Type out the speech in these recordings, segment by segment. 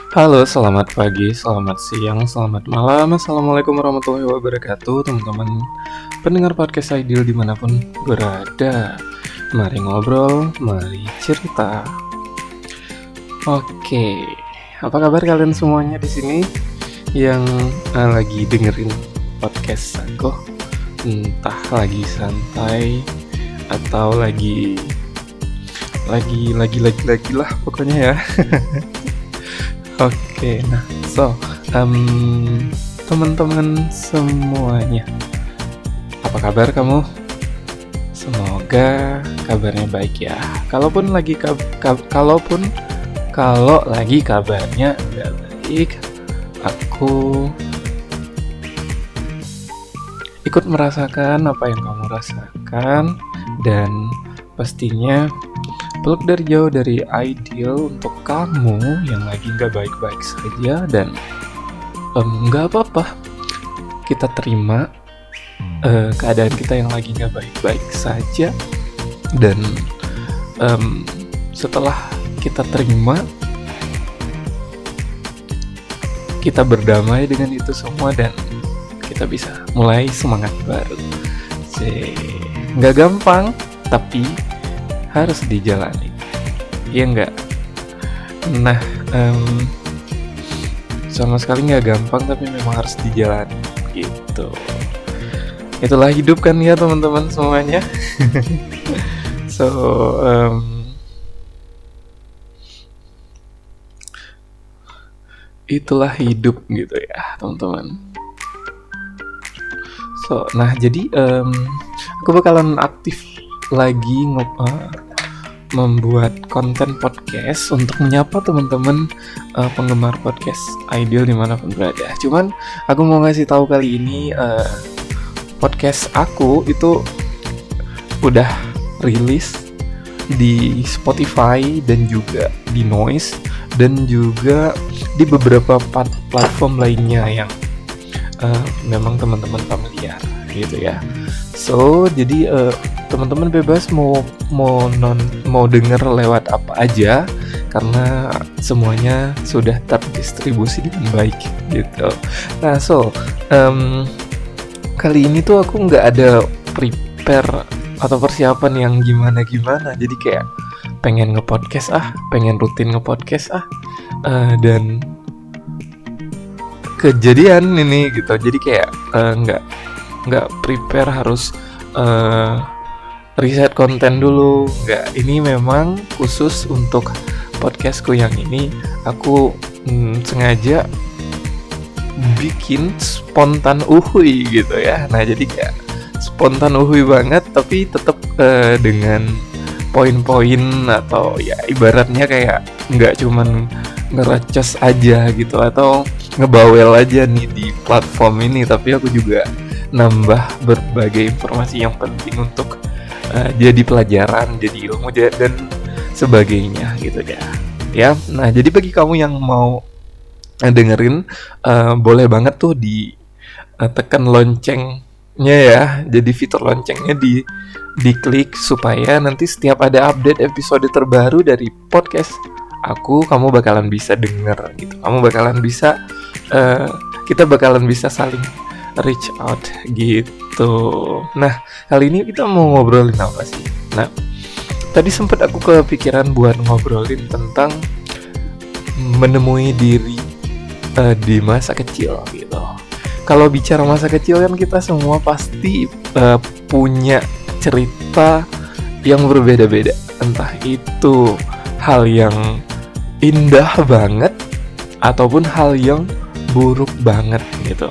Halo, selamat pagi, selamat siang, selamat malam. Assalamualaikum warahmatullahi wabarakatuh, teman-teman pendengar podcast Ideal dimanapun berada. Mari ngobrol, mari cerita. Oke, apa kabar kalian semuanya di sini yang lagi dengerin podcast aku? Entah lagi santai atau lagi lah pokoknya ya. Oke, nah, teman-teman semuanya, apa kabar kamu? Semoga kabarnya baik ya. Kalau lagi kabarnya nggak baik, aku ikut merasakan apa yang kamu rasakan, dan pastinya peluk dari jauh dari Ideal untuk kamu yang lagi gak baik-baik saja. Dan gak apa-apa, kita terima keadaan kita yang lagi gak baik-baik saja. Dan setelah kita terima, kita berdamai dengan itu semua dan kita bisa mulai semangat baru. Gak gampang, tapi harus dijalani, ya enggak? Nah, sama sekali nggak gampang, tapi memang harus dijalani, gitu. Itulah hidup kan ya teman-teman semuanya. Itulah hidup gitu ya teman-teman. Nah jadi aku bakalan aktif lagi membuat konten podcast untuk menyapa teman-teman penggemar podcast Ideal dimanapun berada. Cuman aku mau ngasih tahu kali ini podcast aku itu udah rilis di Spotify dan juga di Noise dan juga di beberapa platform lainnya yang memang teman-teman familiar gitu ya. Jadi teman-teman bebas mau denger lewat apa aja karena semuanya sudah terdistribusi dengan baik gitu. Nah, kali ini tuh aku nggak ada prepare atau persiapan yang gimana. Jadi kayak pengen pengen rutin ngepodcast dan kejadian ini gitu. Jadi kayak nggak prepare harus riset konten dulu, nggak. Ini memang khusus untuk podcastku yang ini aku sengaja bikin spontan uhui gitu ya. Nah jadi kayak spontan uhui banget, tapi tetap dengan poin-poin atau ya ibaratnya kayak nggak cuman ngeracos aja gitu atau ngebawel aja nih di platform ini, tapi aku juga nambah berbagai informasi yang penting untuk jadi pelajaran, jadi ilmu dan sebagainya gitu ya. Nah jadi bagi kamu yang mau dengerin boleh banget tuh tekan loncengnya ya. Jadi fitur loncengnya diklik supaya nanti setiap ada update episode terbaru dari podcast aku, kamu bakalan bisa denger gitu. Kita bakalan bisa saling reach out gitu. Nah, kali ini kita mau ngobrolin apa sih? Nah, tadi sempat aku kepikiran buat ngobrolin tentang menemui diri di masa kecil gitu. Kalau bicara masa kecil kan kita semua pasti punya cerita yang berbeda-beda. Entah itu hal yang indah banget ataupun hal yang buruk banget gitu.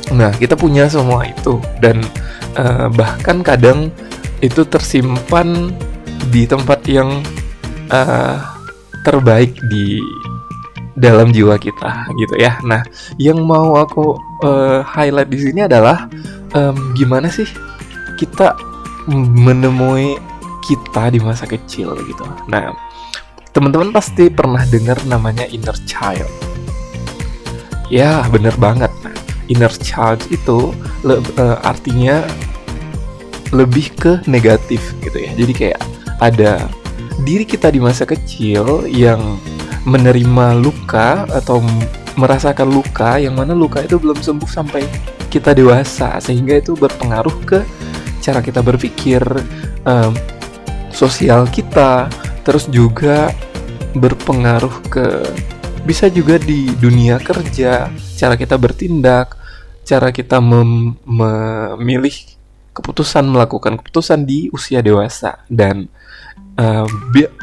Nah, kita punya semua itu dan bahkan kadang itu tersimpan di tempat yang terbaik di dalam jiwa kita gitu ya. Nah, yang mau aku highlight di sini adalah gimana sih kita menemui kita di masa kecil gitu. Nah, teman-teman pasti pernah dengar namanya inner child. Ya, bener banget. Inner child itu artinya lebih ke negatif gitu ya. Jadi kayak ada diri kita di masa kecil yang menerima luka atau merasakan luka yang mana luka itu belum sembuh sampai kita dewasa, sehingga itu berpengaruh ke cara kita berpikir, sosial kita, terus juga berpengaruh ke bisa juga di dunia kerja, cara kita bertindak, cara kita memilih keputusan, melakukan keputusan di usia dewasa. Dan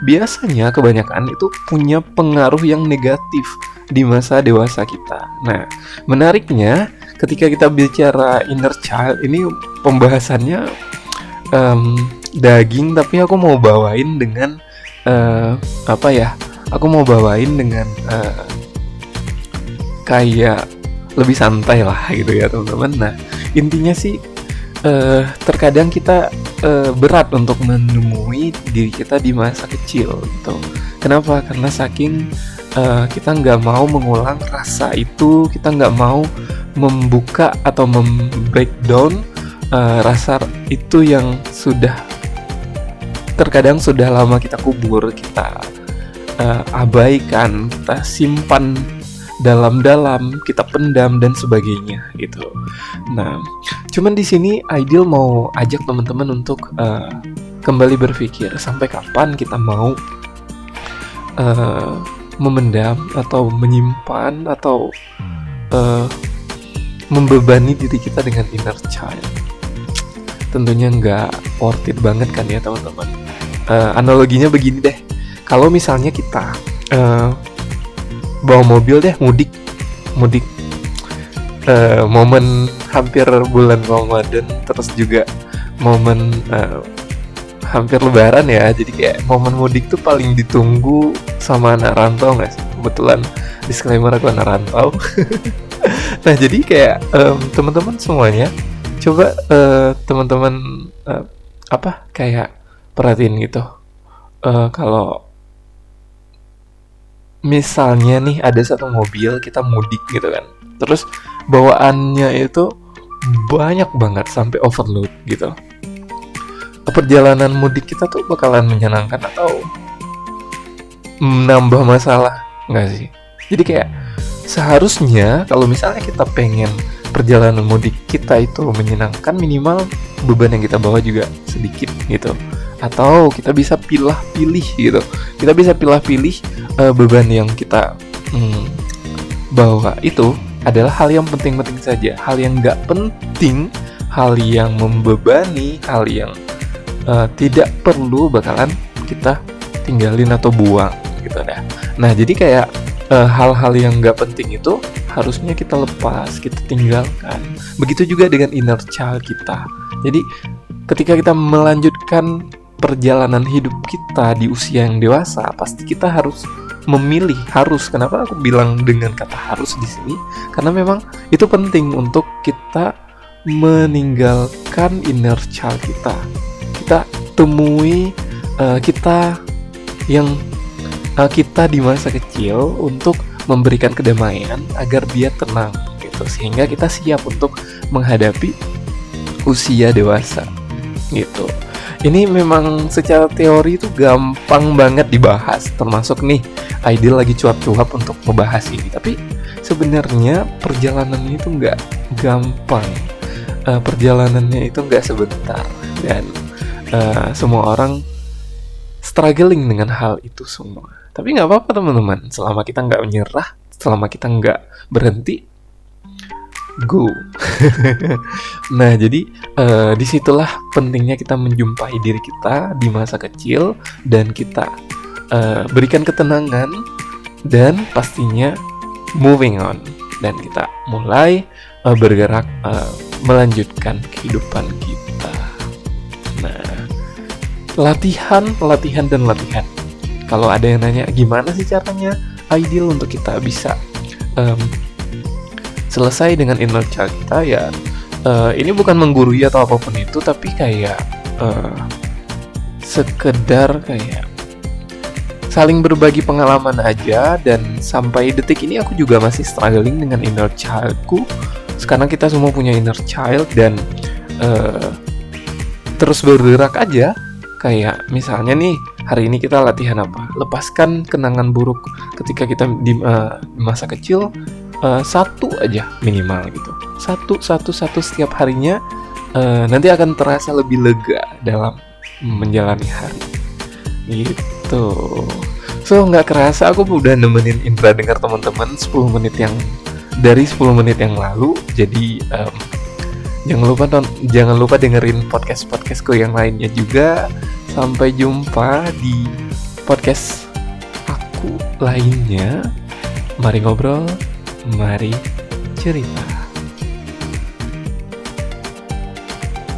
biasanya kebanyakan itu punya pengaruh yang negatif di masa dewasa kita. Nah, menariknya ketika kita bicara inner child ini pembahasannya daging, tapi aku mau bawain dengan aku mau bawain dengan kayak lebih santai lah gitu ya teman-teman. Nah, intinya sih terkadang kita berat untuk menemui diri kita di masa kecil gitu. Kenapa? Karena saking kita nggak mau mengulang rasa itu, kita nggak mau membuka atau membreakdown rasa itu yang terkadang sudah lama kita kubur, kita abaikan, kita simpan dalam-dalam, kita pendam dan sebagainya gitu. Nah, cuman di sini Aidil mau ajak teman-teman untuk kembali berpikir, sampai kapan kita mau memendam atau menyimpan atau membebani diri kita dengan inner child. Tentunya nggak worth it banget kan ya teman-teman. Analoginya begini deh, kalau misalnya kita bawa mobil deh, mudik momen hampir bulan Ramadan, terus juga momen hampir lebaran ya, jadi kayak momen mudik tuh paling ditunggu sama anak rantau nggak sih? Kebetulan disclaimer, aku anak rantau. Nah, jadi kayak teman-teman semuanya coba teman-teman kayak perhatiin gitu, kalau misalnya nih ada satu mobil, kita mudik gitu kan, terus bawaannya itu banyak banget sampai overload gitu. Perjalanan mudik kita tuh bakalan menyenangkan atau menambah masalah nggak sih? Jadi kayak seharusnya kalau misalnya kita pengen perjalanan mudik kita itu menyenangkan, minimal beban yang kita bawa juga sedikit gitu. Atau kita bisa pilih-pilih gitu. Kita bisa pilih-pilih beban yang kita bawa itu adalah hal yang penting-penting saja. Hal yang nggak penting, hal yang membebani, hal yang tidak perlu bakalan kita tinggalin atau buang gitu dah. Nah, jadi kayak hal-hal yang nggak penting itu harusnya kita lepas, kita tinggalkan. Begitu juga dengan inner child kita. Jadi ketika kita melanjutkan perjalanan hidup kita di usia yang dewasa, pasti kita harus memilih. Kenapa aku bilang dengan kata harus di sini? Karena memang itu penting untuk kita meninggalkan inner child kita. Kita temui kita di masa kecil untuk memberikan kedamaian agar dia tenang gitu, sehingga kita siap untuk menghadapi usia dewasa gitu. Ini memang secara teori itu gampang banget dibahas, termasuk nih Aidil lagi cuap-cuap untuk membahas ini. Tapi sebenarnya perjalanannya itu nggak gampang, perjalanannya itu nggak sebentar, dan semua orang struggling dengan hal itu semua. Tapi nggak apa-apa teman-teman, selama kita nggak menyerah, selama kita nggak berhenti, go. Nah, jadi disitulah pentingnya kita menjumpai diri kita di masa kecil, dan kita berikan ketenangan, dan pastinya moving on, dan kita mulai bergerak melanjutkan kehidupan kita. Nah, latihan. Kalau ada yang nanya gimana sih caranya Aidil untuk kita bisa selesai dengan inner child kita, ya ini bukan menggurui atau apapun itu, tapi kayak sekedar kayak saling berbagi pengalaman aja. Dan sampai detik ini aku juga masih struggling dengan inner childku. Sekarang kita semua punya inner child, dan terus bergerak aja. Kayak misalnya nih hari ini kita latihan apa? Lepaskan kenangan buruk ketika kita di masa kecil, satu aja minimal gitu. Satu setiap harinya, nanti akan terasa lebih lega dalam menjalani hari. Gitu. So nggak kerasa aku udah nemenin Indra dengar teman-teman 10 menit yang lalu. Jadi jangan lupa dengerin podcastku yang lainnya juga. Sampai jumpa di podcast aku lainnya. Mari ngobrol, mari cerita.